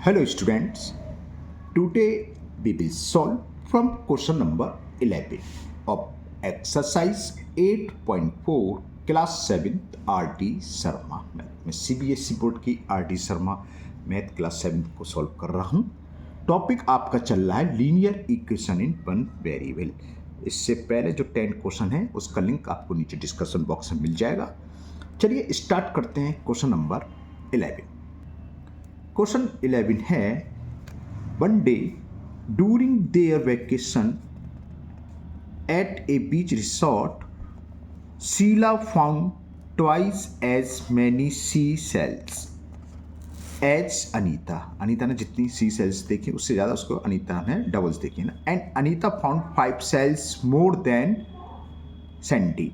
Hello students, today we will solve from question number 11 of exercise 8.4 class 7th RD Sharma math में CBSE board की RD Sharma math class 7 को solve कर रहा हूँ। Topic आपका चल रहा है linear equation in one variable. इससे पहले जो 10 क्वेश्चन है उसका लिंक आपको नीचे डिस्कशन बॉक्स में मिल जाएगा। चलिए स्टार्ट करते हैं क्वेश्चन नंबर 11। क्वेश्चन 11 है, one day during their vacation at a beach resort Sheela found twice as many sea shells as Anita. Anita ने जितनी सी सेल्स देखी उससे ज़्यादा उसको अनीता ने डबल्स देखी ना। And Anita found 5 shells more than Sandy.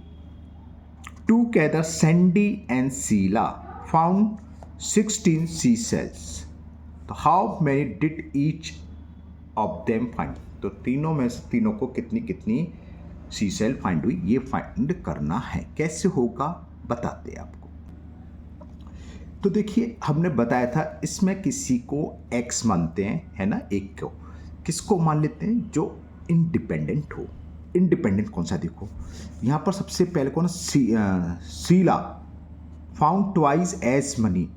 Together Sandy and Sheila found 16 C cells. तो how many did each of them find. तो तीनों में से तीनों को कितनी कितनी सी सेल फाइंड हुई ये फाइंड करना है। कैसे होगा बताते हैं आपको। तो देखिए हमने बताया था इसमें किसी को x मानते हैं, है ना, एक को किसको मान लेते हैं जो इंडिपेंडेंट हो। इंडिपेंडेंट कौन सा देखो यहाँ पर सबसे पहले कौन Sheela found twice as money.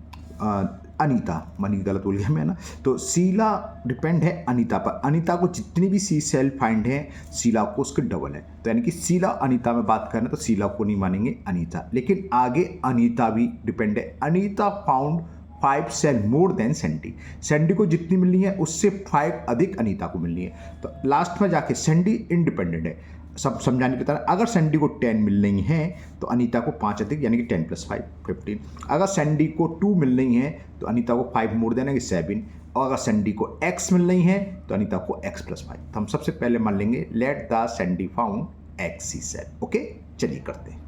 Anita, money गलत बोल गया मैं ना। तो शीला डिपेंड है अनीता पर। अनीता को जितनी भी सी सेल फाइंड है शीला को उसके डबल है। तो यानी कि शीला अनीता में बात करें तो शीला को नहीं मानेंगे अनीता। लेकिन आगे अनीता भी डिपेंड है। Anita found 5 shell more than Sandy. Sandy को जितनी मिलनी है उससे 5 अधिक अनीता को मिलनी है। तो लास्ट में जाके सैंडी इंडिपेंडेंट है। सब समझाने की तरह अगर सैंडी को 10 मिल रही है तो अनीता को 5 अधिक यानी कि 10 + 5 15। अगर सैंडी को 2 मिल रही है तो अनीता को 5 मोर देना कि 7। और अगर सैंडी को x मिल रही है तो अनीता को x + 5। तो हम सबसे पहले मान लेंगे let the Sandy found x sea shell. Okay चलिए करते हैं।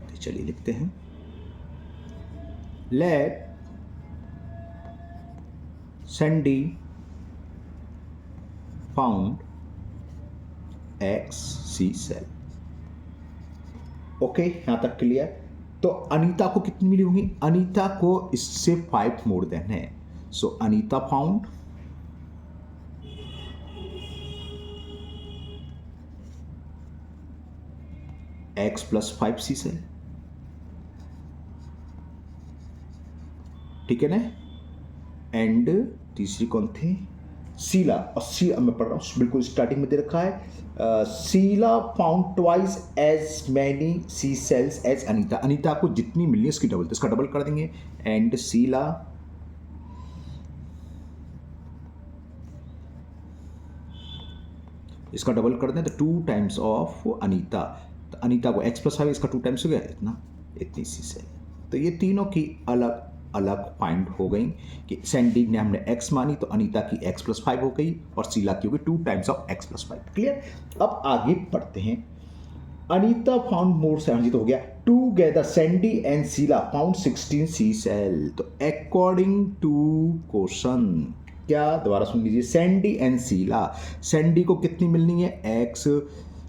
तो चलिए लिखते हैं let Sandy found x sea shell. Okay यहां तक क्लियर। तो अनीता को कितनी मिली होंगी। अनीता को इससे 5 मोर देन है। सो अनीता फाउंड x + 5 सी सेल। ठीक है ना। एंड तीसरी कौन थी शीला। और शीला मैं पढ़ रहा हूँ बिल्कुल स्टार्टिंग में दे रखा है Sheila found twice as many sea shells as Anita. Anita को जितनी मिली उसकी डबल, तो इसका डबल कर देंगे। एंड शीला इसका डबल कर दें तो 2 टाइम्स ऑफ अनीता। तो अनीता को x + 5 इसका 2 टाइम्स हो गया इतना, इतनी सी सेल। तो ये तीनों की अलग अलग फाइंड हो गई कि सैंडी ने हमने x मानी तो अनीता की x + 5 हो गई और शीला की हो गई 2 टाइम्स ऑफ x + 5। क्लियर। अब आगे बढ़ते हैं। अनीता फाउंड मोर सेल तो हो गया। Together Sandy and Sheila found 16 sea shell. तो अकॉर्डिंग टू क्वेश्चन क्या, दोबारा सुन लीजिए, सैंडी एंड शीला, सैंडी को कितनी मिलनी है x,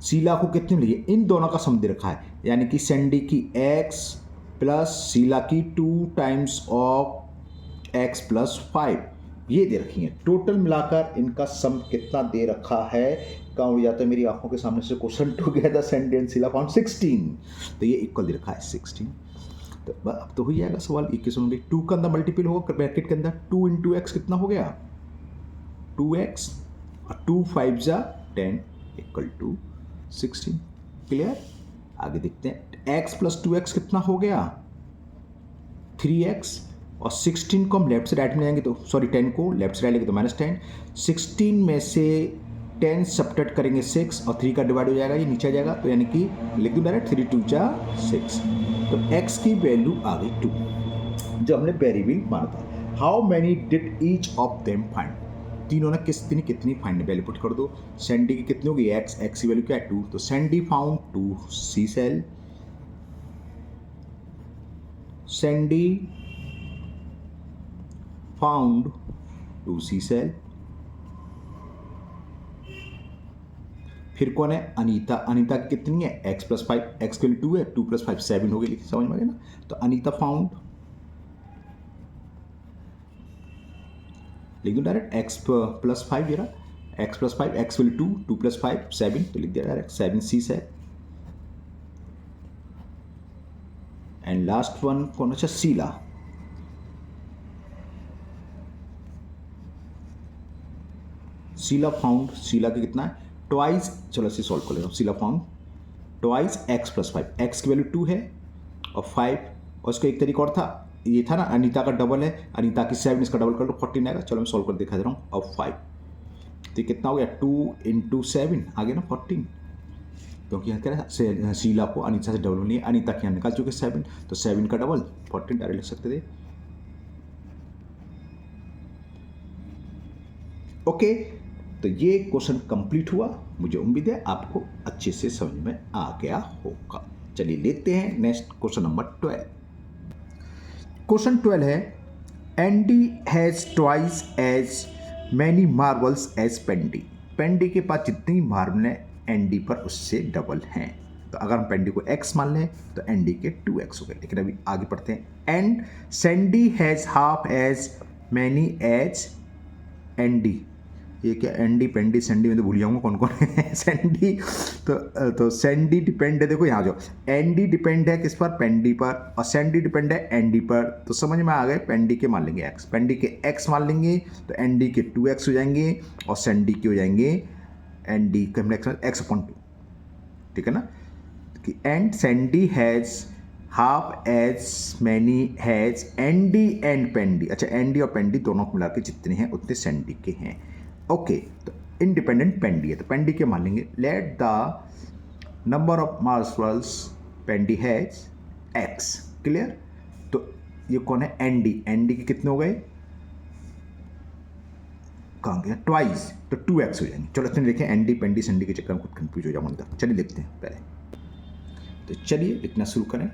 शीला को कितनी मिली है, इन दोनों का सम दे रखा है। यानी कि सैंडी की x प्लस शीला की 2 टाइम्स ऑफ x + 5 ये दे रखी है। टोटल मिलाकर इनका सम कितना दे रखा है, कहाँ उड़ जाता है मेरी आंखों के सामने से question. Together Sandy and Sheila found 16। तो ये इक्वल दे रखा है 16। तो अब तो हो जाएगा सवाल। इक्वेशन होगी 2 का अंदर मल्टीपल होगा ब्रैकेट के अंदर 2 × x कितना हो गया 2x और 2 × 5 = 10 = 16। क्लियर। आगे देखते हैं x + 2x कितना हो गया 3x और 16 को हम लेफ्ट से राइट में जाएंगे तो सॉरी 10 को लेफ्ट से राइट लेंगे तो -10। 16 में से 10 सब्ट्रैक्ट करेंगे 6 और 3 का डिवाइड हो जाएगा, ये नीचे आ जाएगा। तो यानी कि लिख दूँ डायरेक्ट 3 × 2 = 6। तो x की वैल्यू आ गई 2 जो हमने वेरिएबल माना था। How many did each of them find. तीनों ने कितनी फाइंड वैल्यू पुट कर दो। सैंडी की कितनी होगी x की वैल्यू क्या है 2। तो सैंडी फाउंड 2 सी सेल। सैंडी फाउंड 2 सी सेल। फिर कौन है अनीता। अनीता की कितनी है x + 5, x की वैल्यू 2 है, 2 + 5 7 हो गई। समझ में आ गया ना। तो अनीता फाउंड लिख दूँ डायरेक्ट एक्स प्लस 5 ये रहा, x plus 5, x value 2, 2 plus 5 7, तो लिख दिया डायरेक्ट 7c से। एंड लास्ट वन कौन सा, सीला। सीला फाउंड, सीला के कितना है ट्वाइस, चलो इसे सॉल्व कर लेता हूँ। सीला found twice x plus 5, x की वैल्यू 2 है और 5, और इसका एक तरीका और था, ये था ना अनीता का डबल है, अनीता की 7, इसका डबल कर लो 14 आएगा। चलो मैं सॉल्व कर दिखा दे रहा हूँ। अब 5 तो कितना हो गया 2 × 7 आ गया ना 14, क्योंकि यहाँ कह रहा है शीला को अनीता से डबल नहीं है, अनीता के यहाँ निकाल चुके 7, तो 7 का डबल 14 डायरेक्ट लिख सकते थे। ओके, तो ये क्वेश्चन कंप्लीट हुआ। मुझे उम्मीद है आपको अच्छे से समझ में आ गया होगा। चलिए लेते हैं नेक्स्ट क्वेश्चन नंबर 12। क्वेश्चन 12 है Andy has twice as many marbles as Pendy. Pendy के पास जितनी मार्बल है एंडी पर उससे डबल हैं। तो अगर हम पेंडी को x मान लें तो एंडी के 2x हो गए। लेकिन अभी आगे पढ़ते हैं। And Sandy has half as many as Andy. ये क्या एंडी पेंडी सैंडी में तो भूल जाऊंगा कौन कौन है सैंडी। तो सैंडी डिपेंड है, देखो यहाँ जो एंडी डिपेंड है किस पर, पेंडी पर, और सैंडी डिपेंड है एंडी पर। तो समझ में आ गए, पेंडी के मान लेंगे x, पेंडी के x मान लेंगे तो एंडी के 2x हो जाएंगे और सैंडी के हो जाएंगे एंडी का x/2, ठीक है ना। And Sandy has half as many has Andy and Pendy. अच्छा, एंडी और पेंडी दोनों को मिला के जितने हैं उतने सैंडी के हैं। ओके, तो इंडिपेंडेंट पेंडी है तो पेंडी के मान लेंगे। Let the number of marbles Pendy has x। Clear. तो ये कौन है एंडी, एंडी के कितने हो गए, कहाँ गया ट्वाइस, तो 2x हो जाएंगे। चलो इतने देखें, एंडी पेंडी सैंडी के चक्कर में खुद कंफ्यूज हो जाऊंगा। चलिए लिखते हैं पहले, तो चलिए लिखना शुरू करें।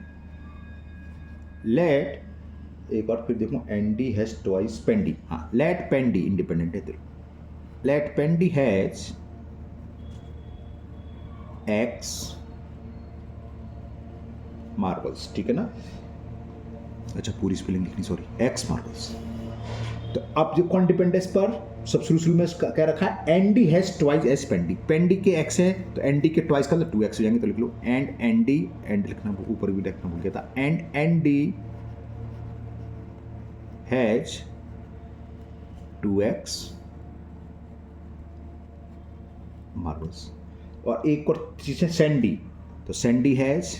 लेट, एक बार फिर देखो, एंडी हैज ट्वाइस पेंडी, हाँ लेट पेंडी इंडिपेंडेंट है तो लेट पेंडी हैज x मार्बल्स, ठीक है ना। अच्छा पूरी स्पेलिंग लिखनी, सॉरी, x मार्बल्स। तो अब जो कौन डिपेंड है इस पर, सब शुरू में क्या रखा है, Andy has twice as Pendy. Pendy के x है तो एंडी के ट्वाइस का 2x हो जाएंगे। तो लिख लो एंड एंडी, एंड लिखना ऊपर भी लिखना भूल गया था, and Andy has 2x marbles. और एक और चीज है सैंडी, तो सैंडी हैज,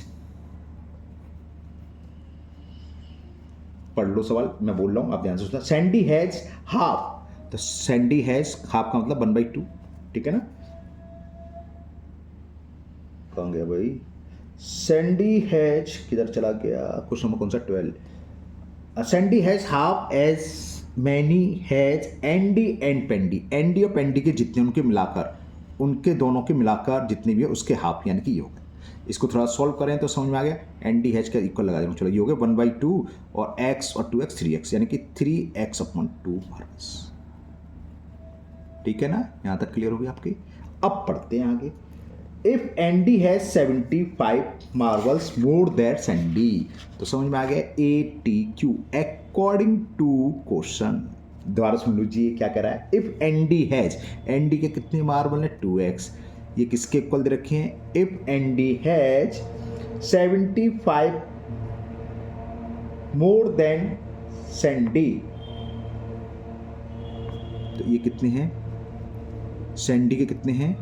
पढ़ लो सवाल, मैं बोल रहा हूं आप ध्यान से सुनना। सैंडी हैज हाफ, तो सैंडी हैज हाफ का मतलब 1/2, ठीक है ना। कहाँ गया भाई, सैंडी हैज किधर चला गया, क्वेश्चन नंबर कौन सा 12। Sandy has half as many has Andy and Pendy. Andy और पेंडी के जितने उनके मिलाकर, उनके दोनों के मिलाकर जितने भी है उसके हाफ, यानी कि ये हो गए। इसको थोड़ा सॉल्व करें तो समझ में आ गया, एंडी हैज का इक्वल लगा देना। चलो ये हो गया 1/2 और x और 2x 3x, यानी कि 3x/2 मार्बल्स, ठीक है ना। यहां तक क्लियर हो गई आपकी। अब पढ़ते हैं आगे। If Andy has 75 marbles more than Sandy, तो समझ में आ गया ATQ अकॉर्डिंग टू क्वेश्चन। दोबारा सुन लीजिए क्या कह रहा है। इफ एंडी हैज, एंडी के कितने मार्बल है 2x, ये किसके इक्वल दे रखे हैं, if Andy has 75 more than Sandy, तो ये कितने हैं, सैंडी के कितने हैं,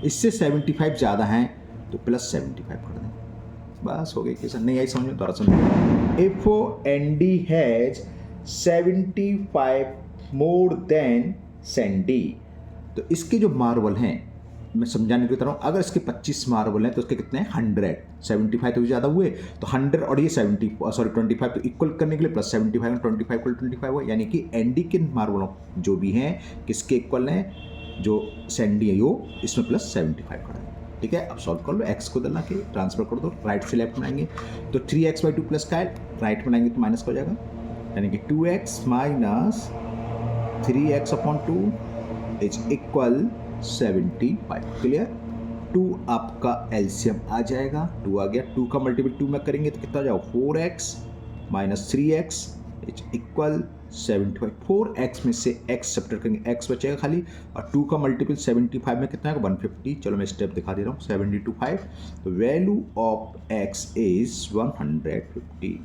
इससे 75 ज्यादा हैं तो प्लस 75 कर दें, बस हो गई। कैसा नहीं आई समझ में, दोबारा समझ। If Andy has 75 more than Sandy, तो इसके जो मार्बल हैं, मैं समझाने की तरह हूँ, अगर इसके 25 मार्बल हैं तो उसके कितने हैं 100, 75 तो ज़्यादा हुए, तो 100 और ये 25 तो इक्वल करने के लिए प्लस 75 और 25 को 25 हुआ, यानी कि एंडी के मार्बलों जो भी हैं किसके इक्वल हैं, जो सैंडी है वो, इसमें प्लस 75 कर दें, ठीक है। अब सॉल्व कर लो, x को दला के ट्रांसफर कर दो, राइट से लेफ्ट बनाएंगे तो 3x/2 प्लस का राइट बनाएंगे तो माइनस हो जाएगा, यानी कि 2x minus 3x/2 is equal 75। Clear. 2 आपका एलसीएम आ जाएगा, 2 आ गया, 2 का मल्टीपल 2 में करेंगे तो कितना हो जाएगा 4x minus 3x is equal 75। 4x में से x सब्ट्रैक्ट करेंगे, x बचेगा खाली, और 2 का मल्टीपल 75 में कितना है 150। चलो मैं स्टेप दिखा दे रहा हूँ, 70 to 5, तो वैल्यू ऑफ x इज 150।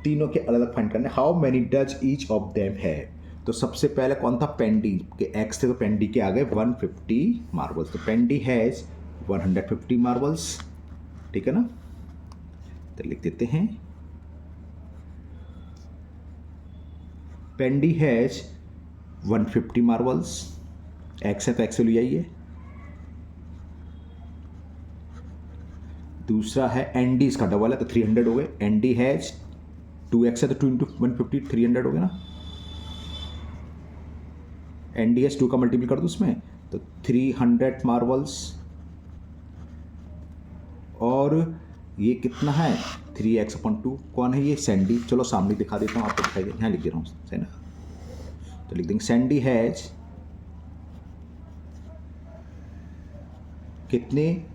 तीनों के अलग अलग फाइंड करने। How many does each of them है, तो सबसे पहले कौन था, पेंडी के x थे, तो पेंडी के आ गए 150 मार्बल्स, तो पेंडी हैज 150 मार्बल्स, ठीक है ना। तो लिख देते हैं पेंडी हैज 150 मार्बल्स, x है तो x वैल्यू आइए। दूसरा है एनडी, इसका डबल है तो 300 हो गए। एनडी हैज 2x है तो 2 × 150 300 हो गया ना। एनडी हैज 2 का मल्टीपल कर दो उसमें, तो 300 मार्बल्स, और ये कितना है 3x/2, कौन है ये, सैंडी। चलो सामने दिखा देता हूँ आपको, दिखाई दे, यहाँ लिख दे रहा हूँ, है ना। तो लिख देंगे सैंडी हैज कितने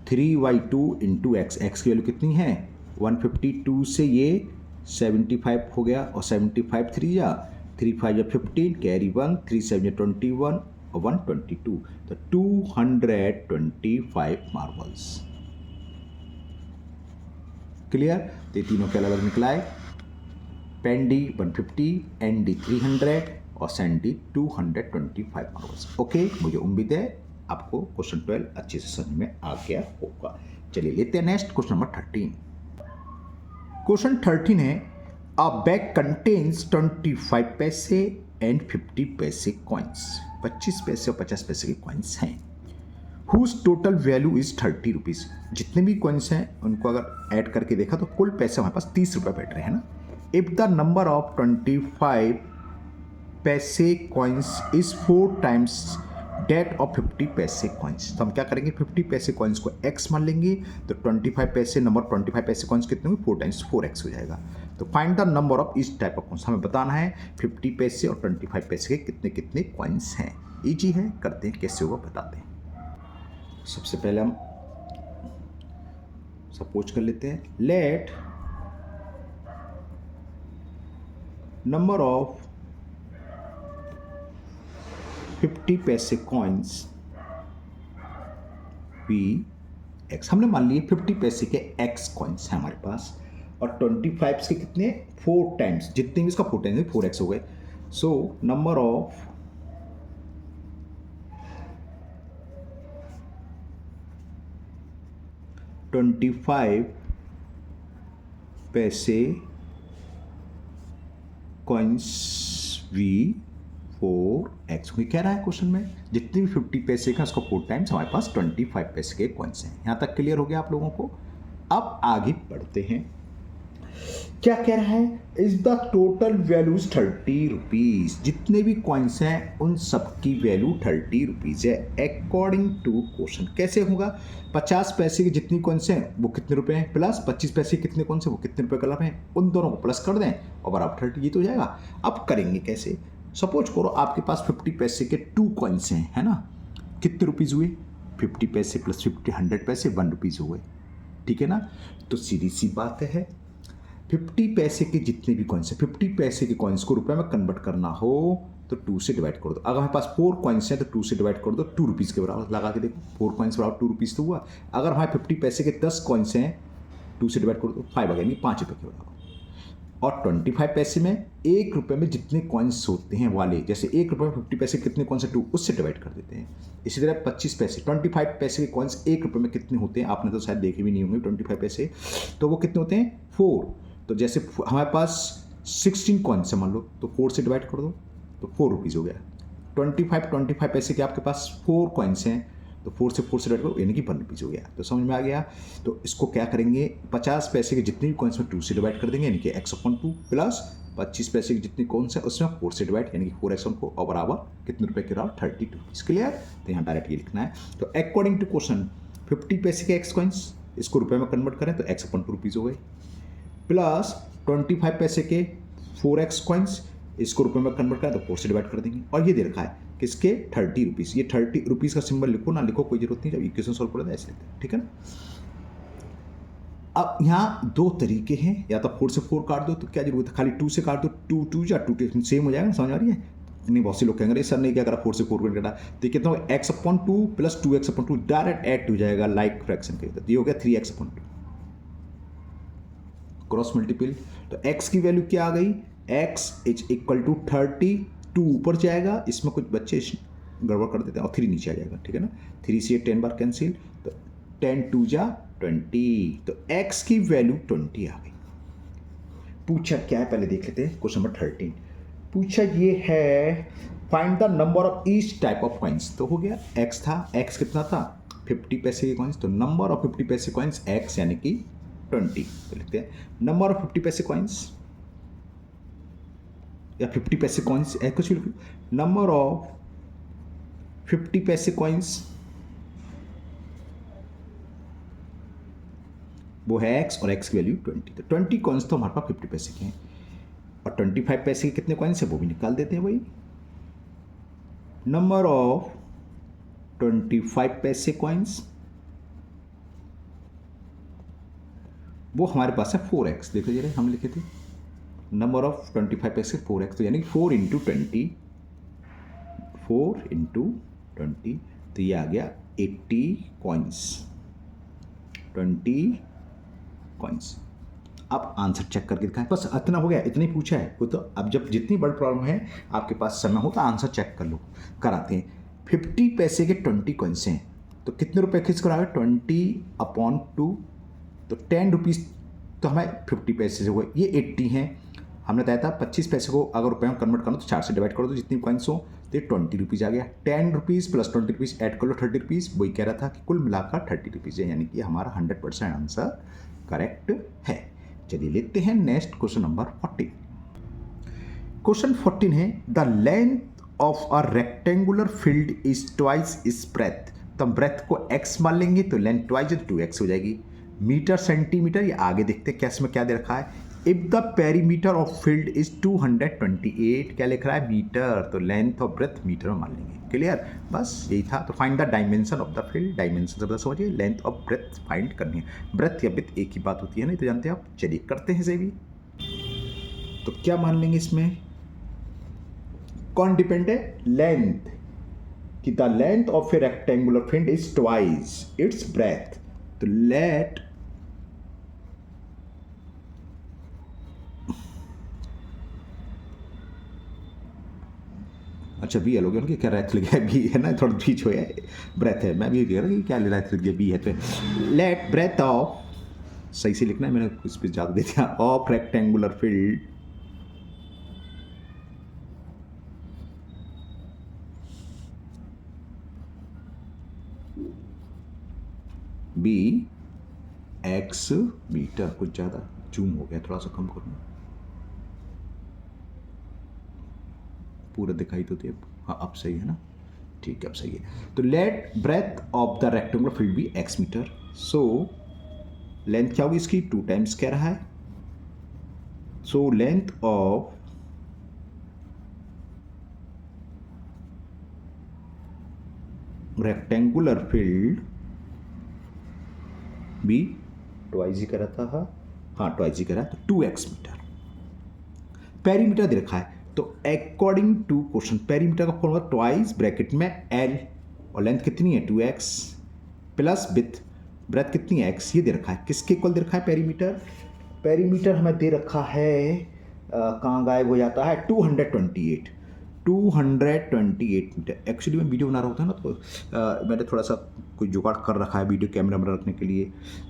3/2 × x, x की वैल्यू कितनी है 152 से ये 75 हो गया, और 75 3 या 3 5 या 15, कैरी 1, 3 7 या 21 और 122, तो 225 मार्बल्स। क्लियर, तो ये तीनों के अलग अलग निकला है, पेंडी 150, एनडी 300 और सैंडी 225 मार्बल्स। ओके, मुझे उम्मीद है आपको क्वेश्चन 12 अच्छे से समझ में आ गया होगा। चलिए लेते हैं नेक्स्ट क्वेश्चन नंबर 13। क्वेश्चन 13 है, अ बैग कंटेन्स 25 पैसे एंड 50 पैसे कॉइन्स, 25 पैसे और 50 पैसे के कॉइन्स हैं, whose total value is 30 rupees. जितने भी कॉइन्स हैं उनको अगर ऐड करके देखा तो कुल पैसे हमारे पास 30 रुपये बैठ रहे हैं ना। इफ द नंबर ऑफ 25 पैसे coins is 4 times date of 50 पैसे कॉइन्स, तो हम क्या करेंगे 50 पैसे कॉइन्स को x मान लेंगे, तो 25 पैसे नंबर 25 पैसे कॉइन्स कितने होंगे 4 टाइम्स 4x हो जाएगा। तो फाइंड द नंबर ऑफ इस टाइप ऑफ कॉइन्स, हमें बताना है 50 पैसे और 25 पैसे के कितने कितने कॉइन्स हैं। ईजी है, करते हैं, कैसे होगा बताते हैं। सबसे पहले हम सपोज कर लेते हैं, लेट नंबर ऑफ 50 पैसे कॉइन्स बी x, हमने मान लिए 50 पैसे के x कॉइन्स हैं हमारे पास, और 25 के कितने 4 टाइम्स, जितने भी इसका 4 टाइम्स 4x हो गए। सो नंबर ऑफ 25 पैसे कॉइन्स वी 4x, कह रहा है क्वेश्चन में जितने भी 50 पैसे का उसका 4 टाइम्स, हमारे पास 25 पैसे के कॉइन्स हैं। यहाँ तक क्लियर हो गया आप लोगों को। अब आगे बढ़ते हैं, क्या कह रहा है, is the total values 30 rupees, जितने भी कॉइन्स हैं उन सबकी वैल्यू 30 रुपीज है अकॉर्डिंग टू क्वेश्चन। कैसे होगा, 50 पैसे के जितनी कॉइन्स हैं वो कितने रुपए हैं, प्लस 25 पैसे कितने कॉइन्स हैं वो कितने रुपए कलर हैं, उन दोनों को प्लस कर दें और बराबर 30, ये तो हो जाएगा। अब करेंगे कैसे, सपोज करो आपके पास 50 पैसे के 2 कॉइन्स हैं, है ना, कितने रुपीज़ हुए 50 पैसे प्लस 50 100 पैसे 1 रुपीज़ हुए, ठीक है ना। तो सीधी सी बात है 50 पैसे के जितने भी कॉइन्स हैं, 50 पैसे के कॉइन्स को रुपए में कन्वर्ट करना हो तो 2 से डिवाइड कर दो। अगर हमारे पास 4 कॉइन्स हैं तो 2 से डिवाइड कर दो, 2 रुपीज़ के बराबर लगा के देखो, 4 कॉइन्स बराबर 2 रुपीज़ तो हुआ। अगर हमारे 50 पैसे के 10 कॉइन्स हैं 2 से डिवाइड कर दो 5 आ गया, यानी 5 रुपये के बराबर। और 25 पैसे में 1 रुपये में जितने कॉइन्स होते हैं वाले, जैसे 1 रुपये में 50 पैसे कितने कॉइन्स है 2, उससे डिवाइड कर देते हैं। इसी तरह 25 पैसे 25 पैसे के कॉइन्स 1 रुपये में कितने होते हैं, आपने तो शायद देखे भी नहीं होंगे 25 पैसे, तो वो कितने होते हैं 4। तो जैसे हमारे पास 16 कॉइन्स है मान लो, तो 4 से डिवाइड कर दो तो 4 रुपीज़ हो गया। 25 पैसे के आपके पास 4 कॉइन्स हैं तो 4 से डिवाइड करो यानी कि 1 रुपीज़ हो गया। तो समझ में आ गया। तो इसको क्या करेंगे, 50 पैसे के जितने भी कॉइन्स में 2 से डिवाइड कर देंगे यानी कि x/2 प्लस 25 पैसे के जितने कॉइन्स हैं उसमें 4 से डिवाइड यानी कि 4x/4 और बराबर कितने रुपए के बराबर 32 रुपीज़। क्लियर, तो यहाँ डायरेक्ट ये लिखना है। तो अकॉर्डिंग टू क्वेश्चन 50 पैसे के x कॉइन्स, इसको रुपए में कन्वर्ट करें तो x/2 रुपीज़ हो गए, प्लस 25 पैसे के 4x कॉइन्स, इसको रुपए में कन्वर्ट करें तो 4 से डिवाइड कर देंगे। और ये दे रखा है किसके 30 रुपीज़, ये 30 रुपीज़ का सिंबल लिखो ना लिखो कोई जरूरत नहीं, जब इक्वेशन सॉल्व करो तो ऐसे लिखते हैं, ठीक है ना। अब यहाँ दो तरीके हैं, या तो 4 से 4 काट दो, तो क्या जरूरत है, खाली 2 से काट दो, 2 2 या 2 सेम हो जाएगा ना, समझ आ रही है? नहीं, बहुत से लोग कहेंगे सर नहीं क्या करा 4 से 4 काटा, तो कितना हो x/2 plus 2x/2 direct add हो जाएगा लाइक फ्रैक्शन के, तो ये हो गया 3x/2 क्रॉस मल्टीपल। तो x की वैल्यू क्या आ गई, x इज इक्वल टू 30, 2 ऊपर जाएगा, इसमें कुछ बच्चे गड़बड़ कर देते हैं और 3 नीचे आ जाएगा, ठीक है ना, 3 से 10 बार कैंसिल, तो 10 2 जा 20, तो x की वैल्यू 20 आ गई। पूछा क्या है पहले देख लेते हैं, क्वेश्चन नंबर 13 पूछा ये है find the number of each type of coins. तो हो गया x था, x कितना था 50 पैसे के कॉइन्स, तो नंबर ऑफ 50 पैसे कॉइन्स x यानी कि 20, तो लिखते हैं नंबर ऑफ 50 पैसे कॉइन्स या 50 पैसे कॉइन्स, कुछ भी नंबर ऑफ 50 पैसे कॉइन्स वो है x और x की वैल्यू 20, तो 20 कॉइन्स तो हमारे पास 50 पैसे के हैं, और 25 पैसे के कितने कॉइन्स है वो भी निकाल देते हैं वही। नंबर ऑफ 25 पैसे कॉइन्स वो हमारे पास है 4x, देखो जरा हम लिखे थे नंबर ऑफ 25 पैसे 4x, तो यानी 4 इंटू 20, 4 इंटू 20, तो ये आ गया 80 कॉइन्स, 20 कॉइन्स। अब आंसर चेक करके दिखाएं, बस इतना हो गया, इतना ही पूछा है वो, तो अब जब जितनी बड़ी प्रॉब्लम है आपके पास समय हो तो आंसर चेक कर लो, कराते हैं। 50 पैसे के 20 कॉइन्स हैं, तो कितने रुपए खींच कर आए 20/2, तो 10 रुपीज़, तो हमें 50 पैसे से हुए, ये 80 हैं, हमने बताया था 25 पैसे को अगर रुपये में कन्वर्ट करो तो 4 से डिवाइड करो तो जितनी कॉइन्स हो, तो ये 20 रुपीज़ आ गया। 10 रुपीज़ प्लस 20 रुपीज़ ऐड कर लो 30 रुपीज़, वही कह रहा था कि कुल मिलाकर 30 रुपीज़ है, यानी कि हमारा 100% आंसर करेक्ट है। चलिए लेते हैं नेक्स्ट क्वेश्चन नंबर 14। क्वेश्चन 14 है the length of a rectangular field is twice is breadth, तो हम ब्रेथ को x मान लेंगे तो लेंथ ट्वाइस है तो 2x हो जाएगी। मीटर सेंटीमीटर, ये आगे देखते हैं क्या इसमें क्या दे रखा है, if the perimeter of field is 228, क्या लिख रहा है मीटर, तो लेंथ ऑफ ब्रेथ मीटर में मान लेंगे, क्लियर, बस यही था। तो find the dimension of the field, dimension से पता समझिए, लेंथ ऑफ ब्रेथ फाइंड करनी है, ब्रेथ या विड्थ एक ही बात होती है, नहीं तो जानते हैं आप। चलिए करते हैं इसे भी, तो क्या मान लेंगे इसमें, कौन डिपेंड है, लेंथ, कि the length of A rectangular field is twice its breath, तो लेट अच्छा बी लोगे उनके क्या रेथ लिखा है, बी है ना, थोड़ा बीच हो है ब्रेथ है, मैं भी कह रहा कि क्या रेथ लिख गया, बी है, तो लेट ब्रेथ ऑफ, सही से लिखना है, मैंने कुछ भी ज़्यादा दे दिया, of rectangular field be x metre, कुछ ज़्यादा जूम हो गया, थोड़ा सा कम करूँ, पूरा दिखाई तो दे, हाँ अब सही है ना, ठीक है अब सही है। तो let breadth of the rectangular field be x metre, so length क्या होगी इसकी 2 टाइम्स कह रहा है, so length of rectangular field be twice ही करा था, हाँ ट्वाइस ही करा, तो 2x मीटर। पेरीमीटर दे रखा है, तो अकॉर्डिंग टू क्वेश्चन पेरीमीटर का फॉर्मूला ट्वाइस ब्रैकेट में l, और लेंथ कितनी है 2x प्लस विड्थ, ब्रेथ कितनी है x, ये दे रखा है, किसके इक्वल दे रखा है पेरीमीटर, पेरीमीटर हमें दे रखा है कहाँ गायब हो जाता है 228 मीटर। एक्चुअली मैं वीडियो बना रहा होता है ना, तो मैंने थोड़ा सा कोई जुगाड़ कर रखा है वीडियो कैमरा में रखने के लिए,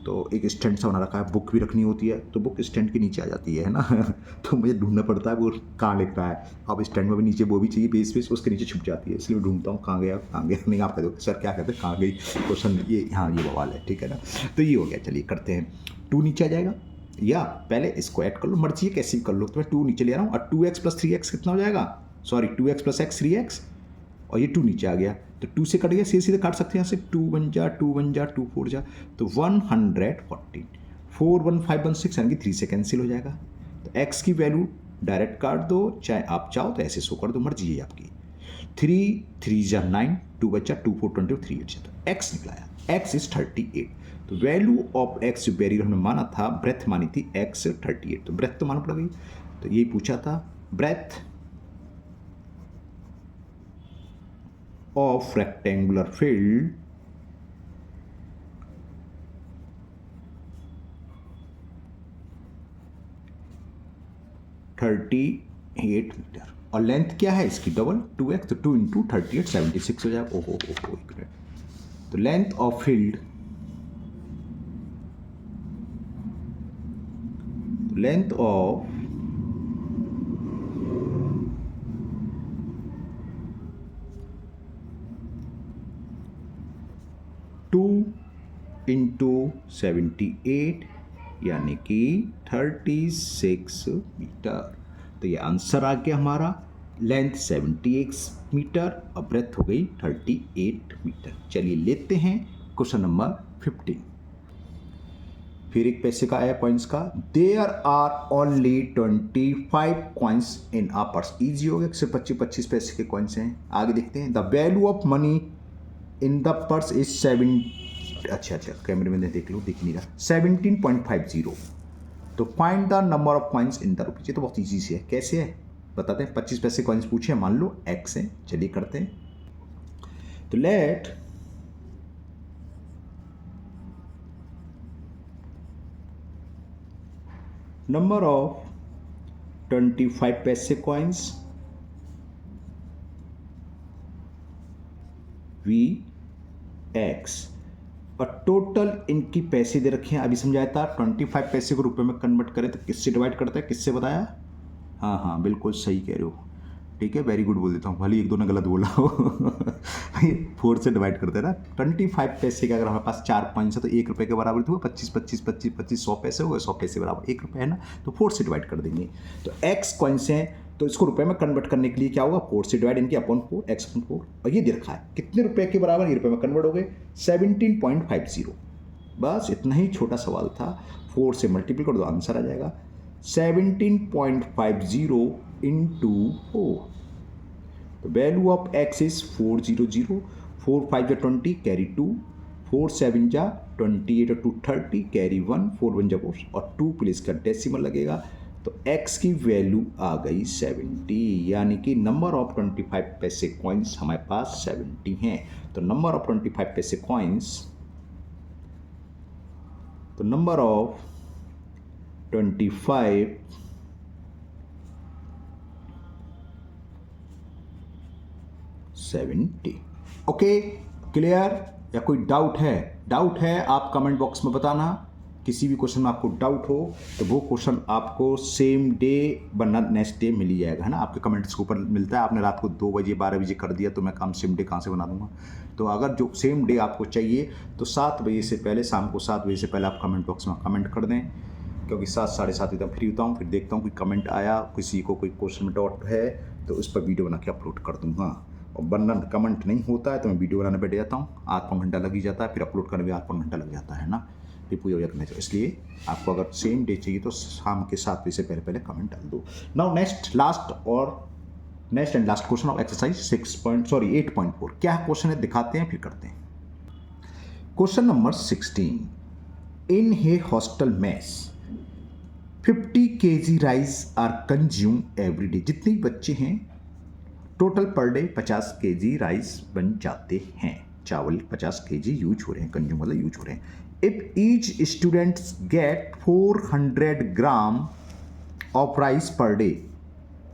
तो एक स्टैंड सा बना रखा है, बुक भी रखनी होती है तो बुक स्टैंड के नीचे आ जाती है ना तो मुझे ढूंढना पड़ता है वो कहाँ लिख रहा है, अब स्टैंड में भी नीचे वो भी चाहिए बेस उसके नीचे छुप जाती है, इसलिए मैं ढूंढता हूँ कहाँ गया नहीं, आप कह दो सर क्या कहते हैं कहाँ गई क्वेश्चन, ये हाँ ये बवाल है, ठीक है ना। तो ये हो गया, चलिए करते हैं, 2 नीचे आ जाएगा, या पहले इसको ऐड कर लो, मर्जी है कैसे भी कर लो, तो मैं 2 नीचे ले रहा हूँ, और 2x प्लस 3x कितना हो जाएगा, sorry 2x plus x 3x, और ये 2 नीचे आ गया, तो 2 से कट गया, सीधे काट सकते हैं यहाँ से, 2 1 जा 2 1 जा 2 4 जा, तो 114, 4 1 5 1 6 यानी कि 3 से कैंसिल हो जाएगा। तो x की वैल्यू डायरेक्ट काट दो, चाहे आप चाहो तो ऐसे शो कर दो, मर्जी है आपकी। 3 जा 9, 2 बचा, 2 4 20, 3 8 तो x निकलाया, x इज 38। तो वैल्यू ऑफ x जो बैरियर हमने माना था, ब्रेथ मानी थी x 38, तो ब्रेथ तो मालूम पड़ गई। तो यही पूछा था, breadth of rectangular field metre और लेंथ क्या है इसकी डबल 2x, तो 2 इंटू 38 76 हो जाएगा। ओहो ओहो, एक मिनट। तो length of field, length of two into 78 यानी कि 36 मीटर। तो ये आंसर आ गया हमारा, लेंथ 76 मीटर और ब्रेथ हो गई 38 मीटर। चलिए लेते हैं क्वेश्चन नंबर 15। फिर एक पैसे का आया कॉइन्स का। There are only 25 coins in a purse. Easy हो गया, सिर्फ 25 पैसे के कॉइन्स हैं। आगे देखते हैं, the value of money in the purse is 7, अच्छा कैमरे में देख लो, दिख नहीं रहा, 17.50। तो find the number of coins in the rupees. ये तो बहुत ईजी से है, कैसे है बताते हैं। 25 पैसे कॉइन्स पूछे हैं, मान लो x है, चलिए करते हैं। तो लेट नंबर ऑफ 25 पैसे कॉइन्स x और टोटल इनकी पैसे दे रखे हैं। अभी समझाया था 25 पैसे को रुपए में कन्वर्ट करें तो किससे डिवाइड करता है, किससे बताया। हाँ बिल्कुल सही कह रहे हो, ठीक है, वेरी गुड बोल देता हूँ, भले एक दो ने गलत बोला हो। 4 से डिवाइड करते हैं ना। 25 पैसे का अगर हमारे पास 4 कॉइन्स है तो 1 रुपये के बराबर तो 25 25 25 25 100 पैसे हो गए, 100 पैसे बराबर 1 रुपये है ना, तो 4 से डिवाइड कर देंगे। तो x कॉइन्स हैं तो इसको रुपए में कन्वर्ट करने के लिए क्या होगा, 4 से डिवाइड इनके अपॉन 4, x अपॉन 4, और ये दे रखा है कितने रुपए के बराबर, ये रुपए में कन्वर्ट हो गए 17.50। बस इतना ही छोटा सवाल था, 4 से मल्टीपल कर दो आंसर आ जाएगा 17.50 इंटू 4। तो वैल्यू ऑफ x इज 400, 4 5 जा 20 कैरी 2, 4 7 जा 28 और 2 30 कैरी 1, 4 1 जा 4 और 2 प्लेस का डेसिमल लगेगा। तो x की वैल्यू आ गई 70, यानी कि नंबर ऑफ 25 पैसे कॉइन्स हमारे पास 70 हैं। तो नंबर ऑफ 25 पैसे कॉइन्स, तो नंबर ऑफ 25 70। ओके, क्लियर या कोई डाउट है? डाउट है आप कमेंट बॉक्स में बताना। किसी भी क्वेश्चन में आपको डाउट हो तो वो क्वेश्चन आपको सेम डे वरना नेक्स्ट डे मिल ही जाएगा, है ना। आपके कमेंट्स के ऊपर मिलता है। आपने रात को 2 बजे 12 बजे कर दिया तो मैं काम सेम डे कहाँ से बना दूंगा। तो अगर जो सेम डे आपको चाहिए तो 7 बजे से पहले, शाम को 7 बजे से पहले आप कमेंट बॉक्स में कमेंट कर दें, क्योंकि 7 साढ़े 7 तक फ्री होता हूँ। फिर देखता हूँ कोई कमेंट आया, किसी को कोई क्वेश्चन में डाउट है तो उस पर वीडियो बना के अपलोड कर दूँगा। और वरना कमेंट नहीं होता है तो मैं वीडियो बनाने बैठ जाता हूँ, आध पौन घंटा लग ही जाता है, फिर अपलोड करने में आध पौन घंटा लग जाता है ना, फिर पूरी वजह करने। इसलिए आपको अगर सेम डे चाहिए तो शाम के 7 बजे से पहले पहले कमेंट डाल दो। Now next and last question of exercise 8.4। क्या क्वेश्चन है दिखाते हैं फिर करते हैं। Question number 16, in a hostel mess 50 kg rice are consume every day. जितने बच्चे हैं total per day 50 kg rice बन जाते हैं, चावल 50 kg यूज हो रहे हैं, कंज्यूम मतलब यूज हो रहे हैं। If each students gate 400 gram of rice per day,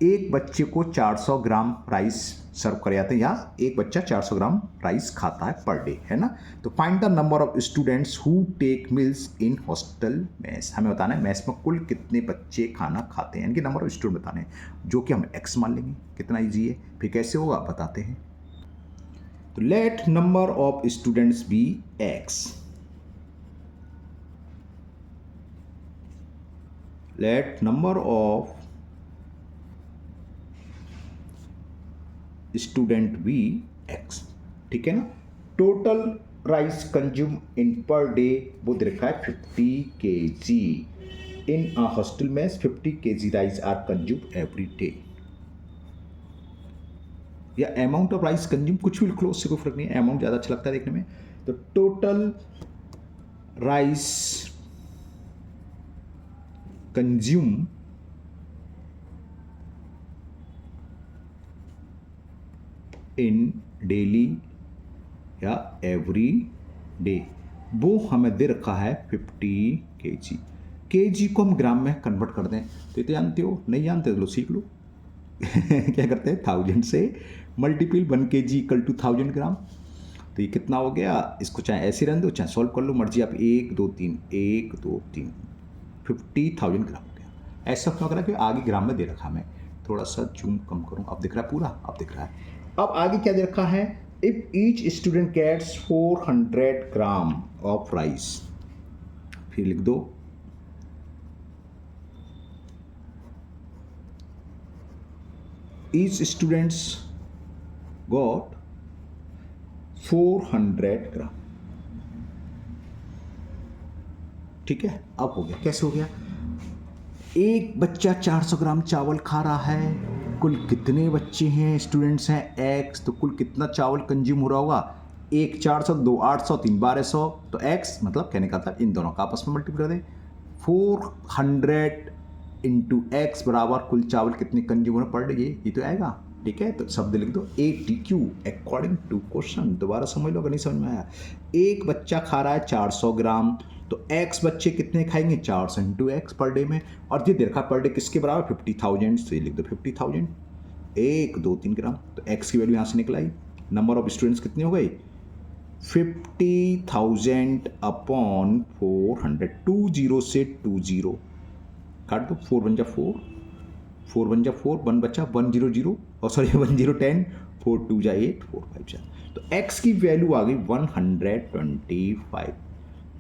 एक बच्चे को 400 ग्राम राइस सर्व करे जाते हैं, या एक बच्चा 400 ग्राम राइस खाता है पर डे, है ना। तो find the number of students who take meals in hostel mess. हमें बताना है मेस में कुल कितने बच्चे खाना खाते हैं, इनके नंबर ऑफ स्टूडेंट बताने हैं, जो कि हम x मान लेंगे। कितना ईजी है, फिर कैसे होगा बताते हैं। तो let number of students be x, let number of student be x, ठीक है ना। Total rice consume in per day वो दे रखा है 50 kg। In a hostel mess 50 kg rice are consume every day. या अमाउंट ऑफ राइस कंज्यूम, कुछ भी लिख लो, उससे कोई फर्क नहीं है, अमाउंट ज़्यादा अच्छा लगता है देखने में। तो total rice consume in daily या एवरी डे, वो हमें दे रखा है 50 kg। kg को हम ग्राम में कन्वर्ट कर दें तो ये तो जानते हो, नहीं जानते तो लो सीख लो। क्या करते हैं, 1000 से मल्टीपल 1 kg इक्वल टू 1000 ग्राम। तो ये कितना हो गया, इसको चाहे ऐसे रहने दो चाहे सॉल्व कर लो, मर्जी आप 1 2 3 1 2 3 50,000 ग्राम हो गया। ऐसा क्यों करा कि आगे ग्राम में दे रखा है। मैं थोड़ा सा जूम कम करूँ, अब दिख रहा है पूरा, अब दिख रहा है। अब आगे क्या दे रखा है, if each student gets 400 gram of rice, फिर लिख दो ईच स्टूडेंट्स गॉट 400 ग्राम। ठीक है, अब हो गया, कैसे हो गया, एक बच्चा 400 ग्राम चावल खा रहा है, कुल कितने बच्चे हैं, स्टूडेंट्स हैं x, तो कुल कितना चावल कंज्यूम हो रहा होगा, 1 400 2 800 3 1200, तो x मतलब कहने का था इन दोनों का आपस में मल्टीप्लाई कर दे, 400 इंटू एक्स बराबर कुल चावल कितने कंज्यूम हो रहे पर डे, ये तो आएगा। ठीक है, तो शब्द लिख दो ATQ अकॉर्डिंग टू क्वेश्चन। दोबारा समझ लो अगर नहीं समझ में आया, एक बच्चा खा रहा है 400 ग्राम, तो x बच्चे कितने खाएंगे, 400 इंटू एक्स पर डे में, और ये देखा पर डे किसके बराबर 50,000, तो ये लिख दो 50,000 1 2 3 ग्राम। तो x की वैल्यू यहाँ से निकल आई। नंबर ऑफ स्टूडेंट्स कितने हो गए, 50,000 अपॉन 400, 20 से 20 काट दो, 4 बन जा 4 4 बन जा 4, 1 बचा 100 और सॉरी 1010, 4 2 जा 8 4 5 जा, तो x की वैल्यू आ गई 125।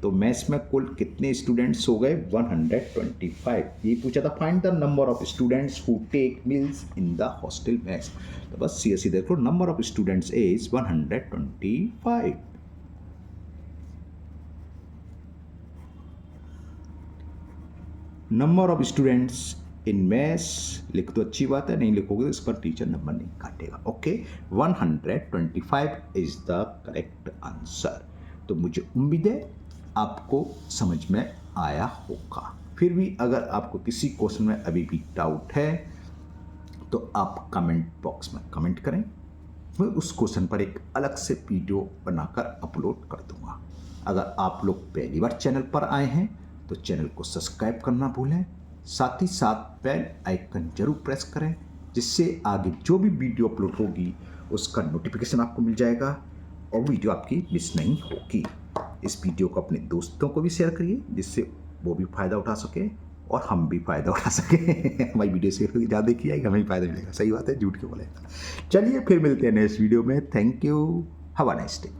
तो मैथ्स में कुल कितने स्टूडेंट्स हो गए, 125। ये पूछा था find the number of students who take meals in the hostel maths, तो बस सीएससी देखो, number of students is 125। Number of students in maths लिख तो अच्छी बात है, नहीं लिखोगे तो इस पर टीचर नंबर नहीं काटेगा। Okay, 125 is the correct answer. तो मुझे उम्मीद है आपको समझ में आया होगा। फिर भी अगर आपको किसी क्वेश्चन में अभी भी डाउट है तो आप कमेंट बॉक्स में कमेंट करें, मैं उस क्वेश्चन पर एक अलग से वीडियो बनाकर अपलोड कर दूंगा। अगर आप लोग पहली बार चैनल पर आए हैं तो चैनल को सब्सक्राइब करना भूलें, साथ ही साथ बेल आइकन जरूर प्रेस करें, जिससे आगे जो भी वीडियो अपलोड होगी उसका नोटिफिकेशन आपको मिल जाएगा और वीडियो आपकी मिस नहीं होगी। इस वीडियो को अपने दोस्तों को भी शेयर करिए, जिससे वो भी फ़ायदा उठा सके और हम भी फ़ायदा उठा सके। हमारी वीडियो शेयर करके ज़्यादा देखी जाएगी, हमें फ़ायदा मिलेगा। सही बात है, झूठ क्यों बोलेगा। चलिए फिर मिलते हैं नेक्स्ट वीडियो में। Thank you, have a nice day.